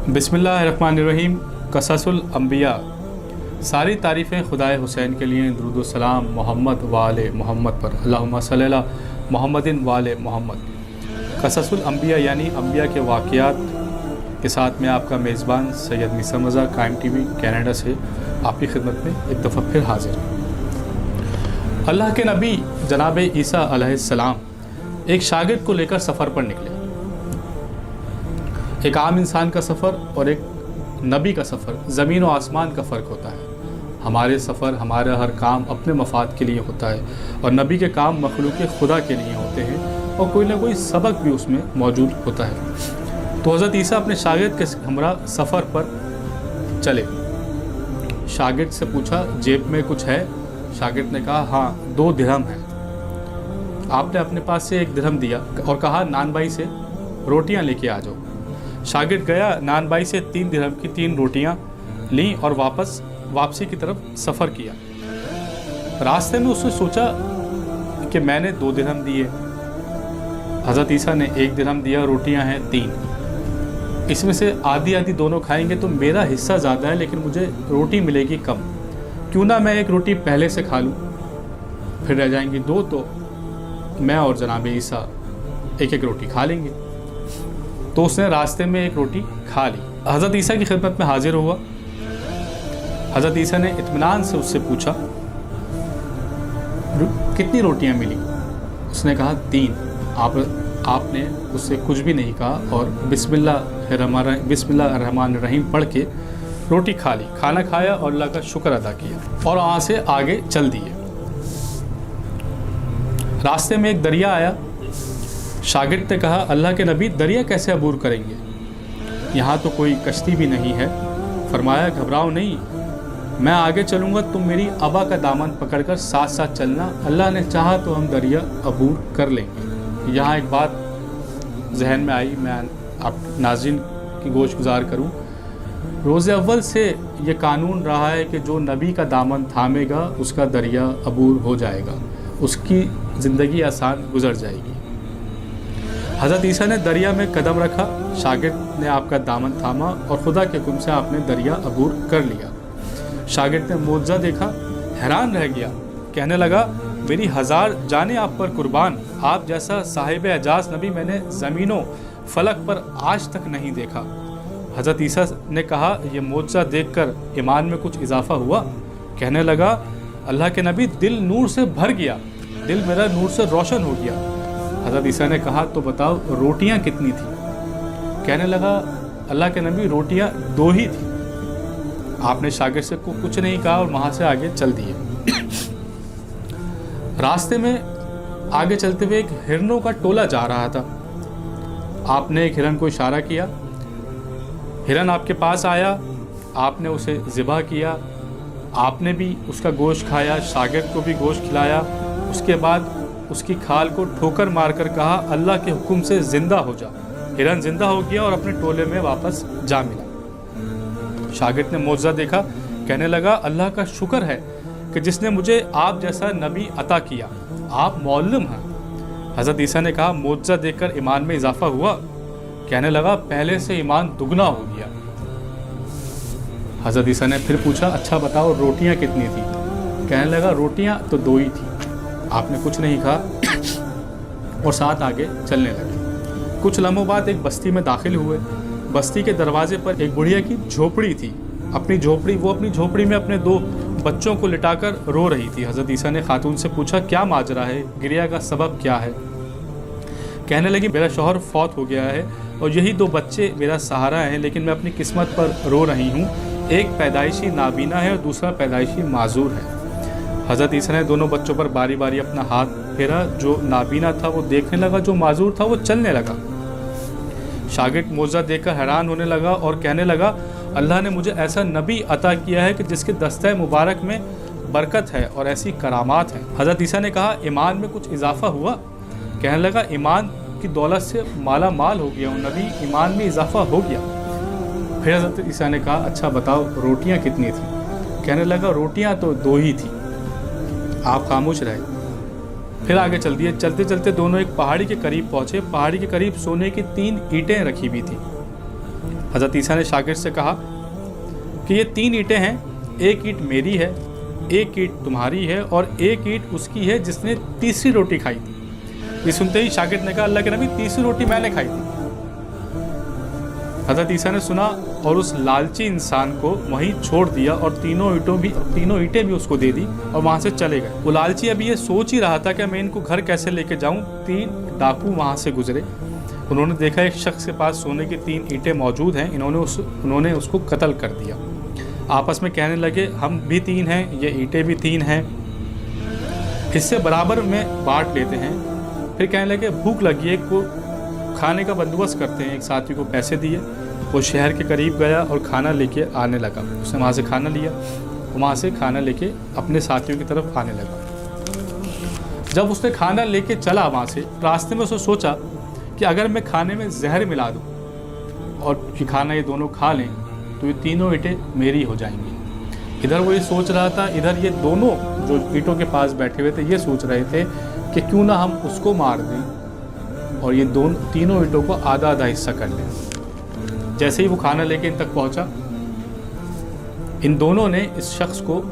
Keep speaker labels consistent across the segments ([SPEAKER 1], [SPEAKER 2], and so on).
[SPEAKER 1] बिस्मिल्लाहिर्रहमानिर्रहीम। क़ससुल अंबिया। सारी तारीफ़ें खुदाए हुसैन के लिए। दुरूद व सलाम मोहम्मद वाले मोहम्मद पर, अल्लाहुम्मा सल्ली अला मोहम्मदिन वाले मोहम्मद। क़ससुल अंबिया यानी अंबिया के वाक़यात के साथ मैं आपका मेज़बान सैयद निसम रज़ा कायम टीवी कनाडा से आपकी खिदमत में एक दफ़ा फिर हाजिर हूँ। अल्लाह के नबी जनाब ईसा अलैहिस्सलाम एक शागिर्द को लेकर सफ़र पर निकले। एक आम इंसान का सफ़र और एक नबी का सफ़र ज़मीन और आसमान का फ़र्क होता है। हमारे सफ़र, हमारा हर काम अपने मफाद के लिए होता है और नबी के काम मखलूक़ खुदा के लिए होते हैं और कोई ना कोई सबक भी उसमें मौजूद होता है। तो हज़रत ईसा अपने शागिर्द के हमरा सफ़र पर चले। शागिर्द से पूछा, जेब में कुछ है? शागिर्द ने कहा, हाँ 2 दिरहम है। आपने अपने पास से 1 दिरहम दिया और कहा, नान भाई से रोटियां लेके आ जाओ। शागिर्द गया, नान भाई से 3 दिरहम की 3 रोटियां लीं और वापसी की तरफ सफ़र किया। रास्ते में उसने सोचा कि मैंने 2 दिरहम दिए, हज़रत ईसा ने 1 दिरहम दिया, रोटियां हैं 3, इसमें से आधी आधी दोनों खाएंगे तो मेरा हिस्सा ज़्यादा है लेकिन मुझे रोटी मिलेगी कम। क्यों ना मैं 1 रोटी पहले से खा लूँ, फिर रह जाएंगी 2, तो मैं और जनाब ईसा 1-1 रोटी खा लेंगे। तो उसने रास्ते में 1 रोटी खा ली। हज़रत ईसा की खिदमत में हाजिर हुआ। हज़रत ईसा ने इत्मीनान से उससे पूछा, कितनी रोटियां मिली? उसने कहा 3। आपने उससे कुछ भी नहीं कहा और बिस्मिल्लाहिर्रहमानिर्रहीम पढ़ के रोटी खा ली। खाना खाया और अल्लाह का शुक्र अदा किया और वहाँ से आगे चल दिए। रास्ते में एक दरिया आया। शागिर्द ने कहा, अल्लाह के नबी दरिया कैसे अबूर करेंगे? यहाँ तो कोई कश्ती भी नहीं है। फरमाया, घबराओ नहीं, मैं आगे चलूँगा, तुम मेरी अबा का दामन पकड़कर साथ साथ चलना, अल्लाह ने चाहा तो हम दरिया अबूर कर लेंगे। यहाँ एक बात जहन में आई, मैं आप नाज़रीन की गोश गुजार करूँ। रोज़े अव्वल से ये कानून रहा है कि जो नबी का दामन थामेगा उसका दरिया अबूर हो जाएगा, उसकी ज़िंदगी आसान गुजर जाएगी। हज़रत ईसा ने दरिया में कदम रखा, शागिर्द ने आपका दामन थामा और खुदा के हुक्म से आपने दरिया अबूर कर लिया। शागिर्द ने मौजज़ा देखा, हैरान रह गया, कहने लगा, मेरी 1000 जानें आप पर कुर्बान, आप जैसा साहिब एजाज़ नबी मैंने ज़मीनों फलक पर आज तक नहीं देखा। हज़रत ईसा ने कहा, यह मौजज़ा देखकर ईमान में कुछ इजाफ़ा हुआ? कहने लगा, अल्लाह के नबी दिल नूर से भर गया, दिल मेरा नूर से रोशन हो गया। हज़रत ईसा ने कहा, तो बताओ रोटियां कितनी थी? कहने लगा, अल्लाह के नबी रोटियां 2 ही थी। आपने शागिर्द से कुछ नहीं कहा और वहाँ से आगे चल दिए। रास्ते में आगे चलते हुए एक हिरनों का टोला जा रहा था। आपने एक हिरन को इशारा किया, हिरन आपके पास आया, आपने उसे ज़िबा किया, आपने भी उसका गोश्त खाया, शागिर्द को भी गोश्त खिलाया। उसके बाद उसकी खाल को ठोकर मारकर कहा, अल्लाह के हुक्म से ज़िंदा हो जा। हिरन ज़िंदा हो गया और अपने टोले में वापस जा मिला। शागिर्द ने मौजज़ा देखा, कहने लगा, अल्लाह का शुक्र है कि जिसने मुझे आप जैसा नबी अता किया, आप मौल्लम हैं। हज़रत ईसा ने कहा, मौजज़ा देखकर ईमान में इजाफ़ा हुआ? कहने लगा, पहले से ईमान दुगना हो गया। हज़रत ईसा ने फिर पूछा, अच्छा बताओ रोटियां कितनी थी? कहने लगा, रोटियां तो 2 ही थी। आपने कुछ नहीं कहा और साथ आगे चलने लगे। कुछ लम्हों बाद एक बस्ती में दाखिल हुए। बस्ती के दरवाजे पर एक बुढ़िया की झोपड़ी थी। वो अपनी झोपड़ी में अपने 2 बच्चों को लिटाकर रो रही थी। हज़रत ईसा ने खातून से पूछा, क्या माजरा है, गिरिया का सबब क्या है? कहने लगी, मेरा शौहर फौत हो गया है और यही 2 बच्चे मेरा सहारा हैं, लेकिन मैं अपनी किस्मत पर रो रही हूँ। एक पैदाइशी नाबीना है और दूसरा पैदाइशी माजूर है। हज़रत ईसा ने दोनों बच्चों पर बारी बारी अपना हाथ फेरा। जो नाबीना था वो देखने लगा, जो माजूर था वो चलने लगा। शागिर्द मौजज़ा देखकर हैरान होने लगा और कहने लगा, अल्लाह ने मुझे ऐसा नबी अता किया है कि जिसके दस्ते मुबारक में बरकत है और ऐसी करामात हैं। हज़रत ईसा ने कहा, ईमान में कुछ इजाफ़ा हुआ? कहने लगा, ईमान की दौलत से माला माल हो गया हूँ नबी, ईमान में इजाफ़ा हो गया। फिर हज़रत ईसा ने कहा, अच्छा बताओ रोटियाँ कितनी थी? कहने लगा, रोटियाँ तो 2 ही थी। आप खामोश रहे। फिर आगे चल दिए। चलते चलते दोनों एक पहाड़ी के करीब पहुँचे। पहाड़ी के करीब सोने की 3 ईंटें रखी हुई थी। हज़रत ईसा ने शागिर्द से कहा कि ये 3 ईंटें हैं, एक ईंट मेरी है, एक ईंट तुम्हारी है और एक ईंट उसकी है जिसने तीसरी रोटी खाई थी। ये सुनते ही शागिर्द ने कहा, अल्लाह के नबी, तीसरी रोटी मैंने खाई थी। हज़रत ईसा ने सुना और उस लालची इंसान को वहीं छोड़ दिया और तीनों ईंटें भी उसको दे दी और वहाँ से चले गए। वो लालची अभी ये सोच ही रहा था कि मैं इनको घर कैसे लेके जाऊँ। 3 डाकू वहाँ से गुजरे। उन्होंने देखा एक शख्स के पास सोने की 3 ईंटें मौजूद हैं, उन्होंने उसको कत्ल कर दिया। आपस में कहने लगे, हम भी 3 हैं, ये ईंटें भी 3 हैं, इससे बराबर में बांट लेते हैं। फिर कहने लगे, भूख लगी है, को खाने का बंदोबस्त करते हैं। एक साथी को पैसे दिए, वो शहर के करीब गया और खाना लेके आने लगा। उसने वहाँ से खाना लिया, वहाँ से खाना लेके अपने साथियों की तरफ आने लगा। जब उसने खाना लेके चला वहाँ से, रास्ते में उसने सोचा कि अगर मैं खाने में जहर मिला दूँ और ये खाना ये दोनों खा लें तो ये तीनों ईंटें मेरी हो जाएंगी। इधर वो ये सोच रहा था, इधर ये दोनों जो ईंटों के पास बैठे हुए थे ये सोच रहे थे कि क्यों ना हम उसको मार दें और ये तीनों ईंटों को आधा आधा हिस्सा कर लें। जैसे ही वो खाना लेके इन तक पहुंचा, इन दोनों ने इस शख्स को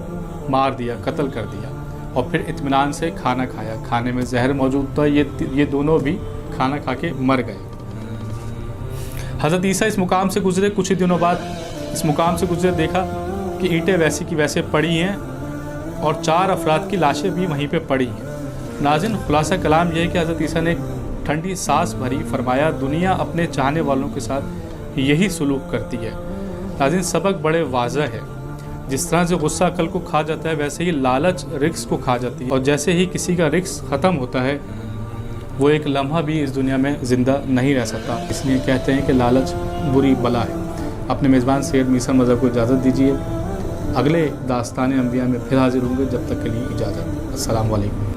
[SPEAKER 1] मार दिया, कत्ल कर दिया और फिर इत्मीनान से खाना खाया। खाने में जहर मौजूद था, ये दोनों भी खाना खा के मर गए। हज़रत ईसा इस मुकाम से गुजरे, कुछ ही दिनों बाद इस मुकाम से गुजरे, देखा कि ईंटें वैसी की वैसे पड़ी हैं और 4 अफराद की लाशें भी वहीं पे पड़ी हैं। नाज़रीन, खुलासा कलाम यह है कि हज़रत ईसा ने ठंडी सांस भरी, फरमाया दुनिया अपने चाहने वालों के साथ यही सलूक करती है। नाज़रीन, सबक बड़े वाज़ह है। जिस तरह से गुस्सा अकल को खा जाता है, वैसे ही लालच रिस्क को खा जाती है और जैसे ही किसी का रिस्क ख़त्म होता है, वो एक लम्हा भी इस दुनिया में ज़िंदा नहीं रह सकता। इसलिए कहते हैं कि लालच बुरी बला है। अपने मेज़बान सैयद मीसा मज़हब को इजाज़त दीजिए। अगले दास्तान अंबिया में फिर हाजिर होंगे। जब तक के लिए इजाज़त। अस्सलाम वालेकुम।